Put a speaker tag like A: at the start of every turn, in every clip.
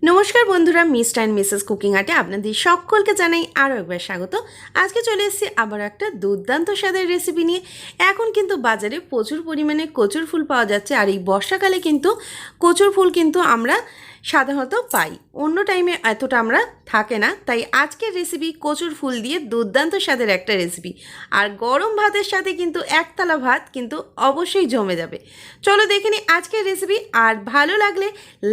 A: নমস্কার বন্ধুরা, mister and Mrs cooking আর্টে আপনাদের সকলকে জানাই আরও একবার স্বাগত। আজকে চলে এসেছি আবার একটা দুর্দান্ত স্বাদের রেসিপি নিয়ে। এখন কিন্তু বাজারে প্রচুর পরিমাণে কচুর ফুল পাওয়া যাচ্ছে, আর এই বর্ষাকালে কিন্তু কচুর ফুল কিন্তু আমরা সাধারণত পাই, অন্য টাইমে এতটা আমরা থাকে না। তাই আজকের রেসিপি কচুর ফুল দিয়ে দুর্দান্ত স্বাদের একটা রেসিপি, আর গরম ভাতের সাথে কিন্তু একতলা ভাত কিন্তু অবশ্যই জমে যাবে। চলো দেখে নিই আজকের রেসিপি, আর ভালো লাগলে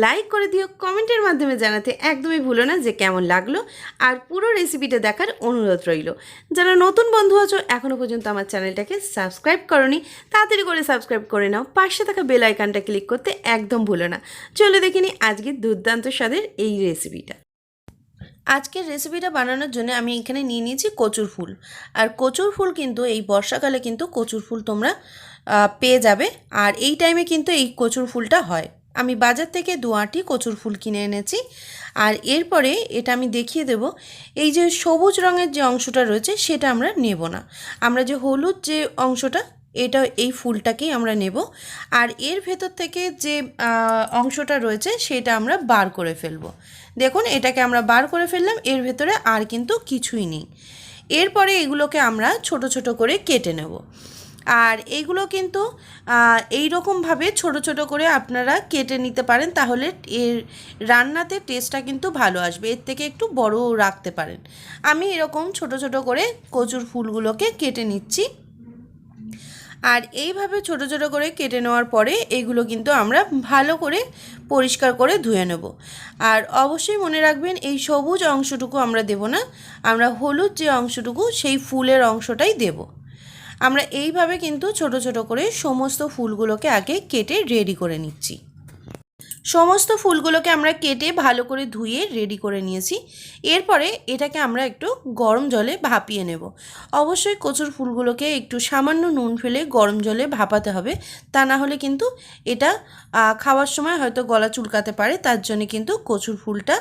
A: লাইক করে দিও, কমেন্টের মাধ্যমে জানাতে একদমই ভুলো না যে কেমন লাগলো, আর পুরো রেসিপিটা দেখার অনুরোধ রইল। যারা নতুন বন্ধু আছো এখনও পর্যন্ত আমার চ্যানেলটাকে সাবস্ক্রাইব করোনি, তাড়াতাড়ি করে সাবস্ক্রাইব করে নাও, পাশে থাকা বেল আইকনটা ক্লিক করতে একদম ভুলো না। চলো দেখে নিই আজকের দুর্দান্ত স্বাদের এই রেসিপিটা। আজকের রেসিপিটা বানানোর জন্য আমি এখানে নিয়ে নিয়েছি কচুর ফুল, আর কচুর ফুল কিন্তু এই বর্ষাকালে কিন্তু কচুর ফুল তোমরা পেয়ে যাবে, আর এই টাইমে কিন্তু এই কচুর ফুলটা হয়। আমি বাজার থেকে 2 আঁটি কচুর ফুল কিনে এনেছি, আর এরপরে এটা আমি দেখিয়ে দেব। এই যে সবুজ রঙের যে অংশটা রয়েছে সেটা আমরা নেব না, আমরা যে হলুদ যে অংশটা এটা এই ফুলটাকেই আমরা নেব, আর এর ভেতর থেকে যে অংশটা রয়েছে সেটা আমরা বার করে ফেলবো। দেখুন এটাকে আমরা বার করে ফেললাম, এর ভেতরে আর কিন্তু কিছুই নেই। এরপরে এগুলোকে আমরা ছোট ছোট করে কেটে নেব, আর এইগুলো কিন্তু এই রকমভাবে ছোট ছোট করে আপনারা কেটে নিতে পারেন, তাহলে এর রান্নাতে টেস্টটা কিন্তু ভালো আসবে। এর থেকে একটু বড় রাখতে পারেন। আমি এরকম ছোট ছোট করে কচুর ফুলগুলোকে কেটে নিচ্ছি, আর এইভাবে ছোট ছোট করে কেটে নেওয়ার পরে এগুলো কিন্তু আমরা ভালো করে পরিষ্কার করে ধুয়ে নেব। আর অবশ্যই মনে রাখবেন এই সবুজ অংশটুকু আমরা দেব না, আমরা হলুদ যে অংশটুকু সেই ফুলের অংশটাই দেব। আমরা এইভাবে কিন্তু ছোট ছোট করে সমস্ত ফুলগুলোকে আগে কেটে রেডি করে নিচ্ছি। সমস্ত ফুলগুলোকে আমরা কেটে ভালো করে ধুয়ে রেডি করে নিয়েছি। এরপরে এটাকে আমরা একটু গরম জলে ভাপিয়ে নেব। অবশ্যই কচুর ফুলগুলোকে একটু সামান্য নুন ফেলে গরম জলে ভাপাতে হবে, তা না হলে কিন্তু এটা খাওয়ার সময় হয়তো গলা চুলকাতে পারে। তার জন্য কিন্তু কচুর ফুলটা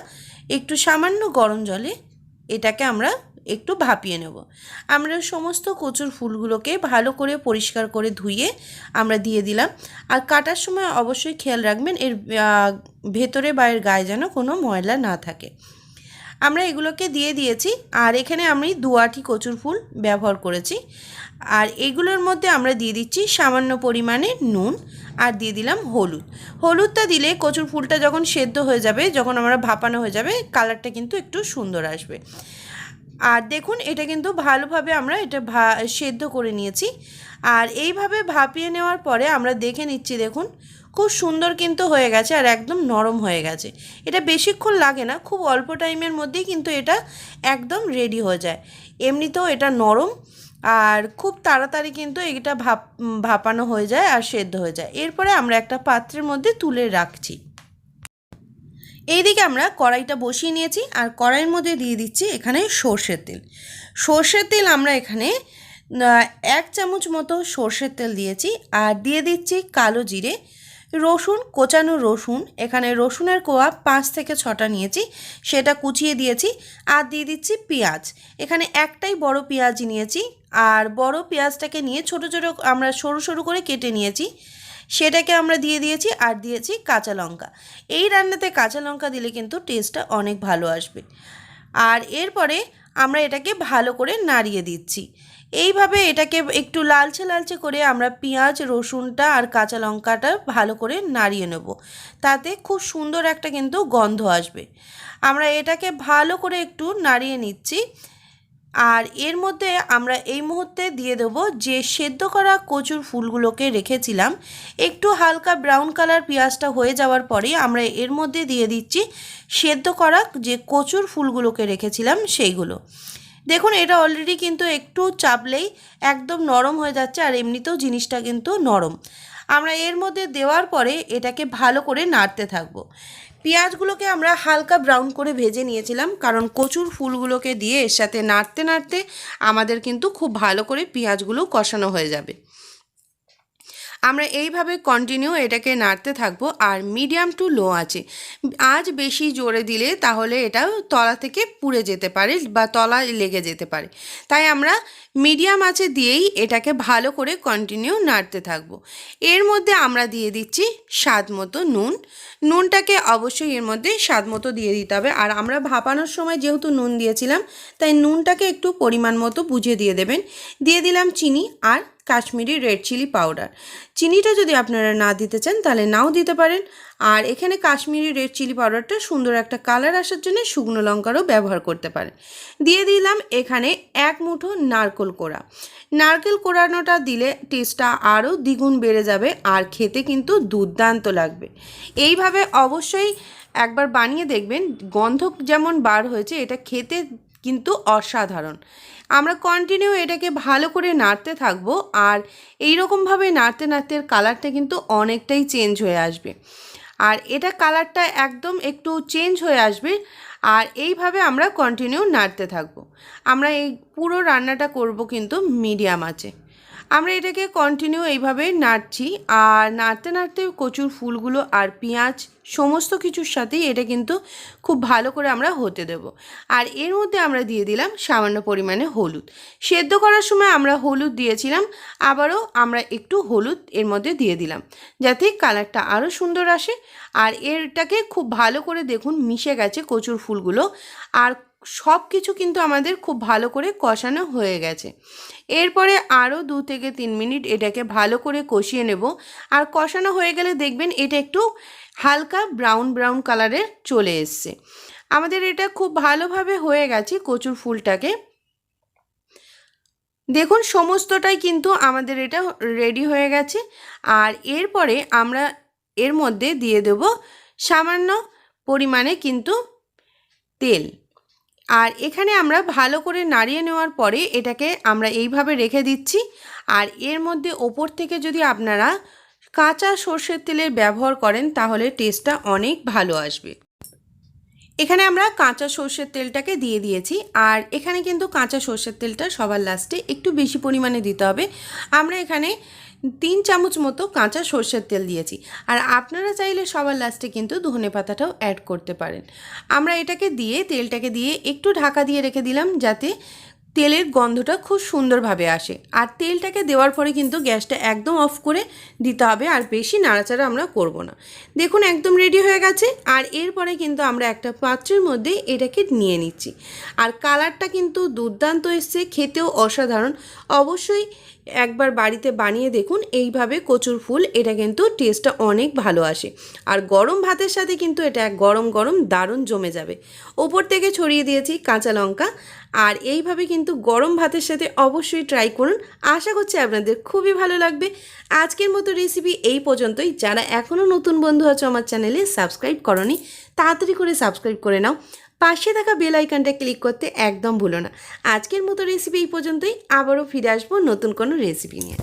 A: একটু সামান্য গরম জলে এটাকে আমরা একটু ভাপিয়ে নেব। আমরা সমস্ত কচুর ফুলগুলোকে ভালো করে পরিষ্কার করে ধুয়ে আমরা দিয়ে দিলাম, আর কাটার সময় অবশ্যই খেয়াল রাখবেন এর ভেতরে বা এর গায়ে যেন কোনো ময়লা না থাকে। আমরা এগুলোকে দিয়ে দিয়েছি, আর এখানে আমি 2 আঁটি কচুর ফুল ব্যবহার করেছি, আর এগুলোর মধ্যে আমরা দিয়ে দিচ্ছি সামান্য পরিমাণে নুন, আর দিয়ে দিলাম হলুদ। হলুদটা দিলে কচুর ফুলটা যখন সেদ্ধ হয়ে যাবে, যখন আমরা ভাপানো হয়ে যাবে, কালারটা কিন্তু একটু সুন্দর আসবে। আর দেখুন এটা কিন্তু ভালোভাবে আমরা এটা সেদ্ধ করে নিয়েছি, আর এইভাবে ভাপিয়ে নেওয়ার পরে আমরা দেখে নিচ্ছি, দেখুন খুব সুন্দর কিন্তু হয়ে গেছে, আর একদম নরম হয়ে গেছে। এটা বেশিক্ষণ লাগে না, খুব অল্প টাইমের মধ্যেই কিন্তু এটা একদম রেডি হয়ে যায়। এমনিতেও এটা নরম, আর খুব তাড়াতাড়ি কিন্তু এটা ভাপানো হয়ে যায় আর সেদ্ধ হয়ে যায়। এরপরে আমরা একটা পাত্রের মধ্যে তুলে রাখছি। এইদিকে আমরা কড়াইটা বসিয়ে নিয়েছি, আর কড়াইয়ের মধ্যে দিয়ে দিচ্ছি এখানে সর্ষের তেল। সর্ষের তেল আমরা এখানে 1 চামচ মতো সর্ষের তেল দিয়েছি, আর দিয়ে দিচ্ছি কালো জিরে, রসুন, কোচানো রসুন, এখানে রসুনের কোয়া 5 থেকে 6টা নিয়েছি, সেটা কুচিয়ে দিয়েছি, আর দিয়ে দিচ্ছি পেঁয়াজ। এখানে একটাই বড় পেঁয়াজ নিয়েছি, আর বড় পেঁয়াজটাকে নিয়ে ছোট ছোট আমরা সরু সরু করে কেটে নিয়েছি, সেটাকে আমরা দিয়ে দিয়েছি, আর দিয়েছি কাঁচা লঙ্কা। এই রান্নাতে কাঁচা লঙ্কা দিলে কিন্তু টেস্টটা অনেক ভালো আসবে। আর এরপরে আমরা এটাকে ভালো করে নাড়িয়ে দিচ্ছি। এইভাবে এটাকে একটু লালচে লালচে করে আমরা পেঁয়াজ, রসুনটা আর কাঁচা লঙ্কাটা ভালো করে নাড়িয়ে নেব, তাতে খুব সুন্দর একটা কিন্তু গন্ধ আসবে। আমরা এটাকে ভালো করে একটু নাড়িয়ে নিচ্ছি, আর এর মধ্যে আমরা এই মুহূর্তে দিয়ে দেব যে সেদ্ধ করা কচুর ফুলগুলোকে রেখেছিলাম। একটু হালকা ব্রাউন কালার পেঁয়াজটা হয়ে যাওয়ার পরে আমরা এর মধ্যে দিয়ে দিচ্ছি সেদ্ধ করা যে কচুর ফুলগুলোকে রেখেছিলাম সেইগুলো। দেখুন এটা অলরেডি কিন্তু একটু চাপলেই একদম নরম হয়ে যাচ্ছে, আর এমনিতেও জিনিসটা কিন্তু নরম। আমরা এর মধ্যে দেওয়ার পরে এটাকে ভালো করে নাড়তে থাকবো। পেঁয়াজগুলোকে আমরা হালকা ব্রাউন করে ভেজে নিয়েছিলাম, কারণ কচুর ফুলগুলোকে দিয়ে এর সাথে নাড়তে নাড়তে আমাদের কিন্তু খুব ভালো করে পেঁয়াজগুলো কষানো হয়ে যাবে। আমরা এইভাবে কন্টিনিউ এটাকে নাড়তে থাকবো আর মিডিয়াম টু লো আছে। আজ বেশি জোরে দিলে তাহলে এটা তলা থেকে পুড়ে যেতে পারে বা তলা লেগে যেতে পারে, তাই আমরা মিডিয়াম আঁচে দিয়েই এটাকে ভালো করে কন্টিনিউ নাড়তে থাকবো। এর মধ্যে আমরা দিয়ে দিচ্ছি স্বাদ মতো নুন। নুনটাকে অবশ্যই এর মধ্যে স্বাদ মতো দিয়ে দিতে হবে, আর আমরা ভাপানোর সময় যেহেতু নুন দিয়েছিলাম তাই নুনটাকে একটু পরিমাণ মতো বুঝে দিয়ে দেবেন। দিয়ে দিলাম চিনি আর কাশ্মীরি রেড চিলি পাউডার। চিনিটা যদি আপনারা না দিতে চান তাহলে নাও দিতে পারেন। আর এখানে কাশ্মীরি রেড চিলি পাউডারটা সুন্দর একটা কালার আসার জন্য শুকনো লঙ্কারও ব্যবহার করতে পারেন। দিয়ে দিলাম এখানে 1 মুঠো নারকেল কোড়া। নারকেল কোড়ানোটা দিলে টেস্টটা আরও দ্বিগুণ বেড়ে যাবে আর খেতে কিন্তু দুর্দান্ত লাগবে। এইভাবে অবশ্যই একবার বানিয়ে দেখবেন, গন্ধ যেমন বার হয়েছে এটা খেতে কিন্তু অসাধারণ। আমরা কন্টিনিউ এটাকে ভালো করে নাড়তে থাকবো আর এইরকমভাবে নাড়তে নাড়তে কালারটা কিন্তু অনেকটাই চেঞ্জ হয়ে আসবে। আর এটা কালারটা একদম একটু চেঞ্জ হয়ে আসবে আর এইভাবে আমরা কন্টিনিউ নাড়তে থাকবো। আমরা এই পুরো রান্নাটা করব কিন্তু মিডিয়াম আঁচে। আমরা এটাকে কন্টিনিউ এইভাবে নাড়ছি আর নাড়তে নাড়তে কচুর ফুলগুলো আর পেঁয়াজ সমস্ত কিছুর সাথেই এটা কিন্তু খুব ভালো করে আমরা হতে দেব। আর এর মধ্যে আমরা দিয়ে দিলাম সামান্য পরিমাণে হলুদ। সেদ্ধ করার সময় আমরা হলুদ দিয়েছিলাম, আবারও আমরা একটু হলুদ এর মধ্যে দিয়ে দিলাম যাতে কালারটা আরও সুন্দর আসে। আর এটাকে খুব ভালো করে দেখুন মিশে গেছে কচুর ফুলগুলো আর সব কিছু কিন্তু আমাদের খুব ভালো করে কষানো হয়ে গেছে। এরপরে আরও 2 থেকে 3 মিনিট এটাকে ভালো করে কষিয়ে নেব। আর কষানো হয়ে গেলে দেখবেন এটা একটু হালকা ব্রাউন ব্রাউন কালারের চলে এসছে। আমাদের এটা খুব ভালোভাবে হয়ে গেছে কচুর ফুলটাকে। দেখুন সমস্তটাই কিন্তু আমাদের এটা রেডি হয়ে গেছে। আর এরপরে আমরা এর মধ্যে দিয়ে দেব সামান্য পরিমাণে কিন্তু তেল। আর এখানে আমরা ভালো করে নাড়িয়ে নেওয়ার পরে এটাকে আমরা এইভাবে রেখে দিচ্ছি। আর এর মধ্যে ওপর থেকে যদি আপনারা কাঁচা সর্ষের তেলের ব্যবহার করেন তাহলে টেস্টটা অনেক ভালো আসবে। এখানে আমরা কাঁচা সর্ষের তেলটাকে দিয়ে দিয়েছি আর এখানে কিন্তু কাঁচা সর্ষের তেলটা সবার লাস্টে একটু বেশি পরিমাণে দিতে হবে। আমরা এখানে 3 চামচ মতো কাঁচা সর্ষের তেল দিয়েছি। আর আপনারা চাইলে সবার লাস্টে কিন্তু ধনে পাতাটাও অ্যাড করতে পারেন। আমরা এটাকে দিয়ে তেলটাকে দিয়ে একটু ঢাকা দিয়ে রেখে দিলাম যাতে তেলের গন্ধটা খুব সুন্দরভাবে আসে। আর তেলটাকে দেওয়ার পরে কিন্তু গ্যাসটা একদম অফ করে দিতে হবে আর বেশি নাড়াচাড়া আমরা করব না। দেখুন একদম রেডি হয়ে গেছে। আর এরপরে কিন্তু আমরা একটা পাত্রের মধ্যে এটাকে নিয়ে নিচ্ছি। আর কালারটা কিন্তু দুর্দান্ত এসছে, খেতেও অসাধারণ। অবশ্যই একবার বাড়িতে বানিয়ে দেখুন এইভাবে কচুর ফুল, এটা কিন্তু টেস্টটা অনেক ভালো আসে। আর গরম ভাতের সাথে কিন্তু এটা গরম গরম দারুণ জমে যাবে। ওপর থেকে ছড়িয়ে দিয়েছি কাঁচা লঙ্কা। আর এইভাবে কিন্তু গরম ভাতের সাথে অবশ্যই ট্রাই করুন, আশা করছি আপনাদের খুবই ভালো লাগবে। আজকের মতো রেসিপি এই পর্যন্তই। যারা এখনও নতুন বন্ধু আছো আমার চ্যানেলে সাবস্ক্রাইব করনি, তাড়াতাড়ি করে সাবস্ক্রাইব করে নাও। পাশে থাকা বেল আইকনটা ক্লিক করতে একদম ভুলো না। আজকের মতো রেসিপি এই পর্যন্তই, আবারও ফিরে আসবো নতুন কোনো রেসিপি নিয়ে।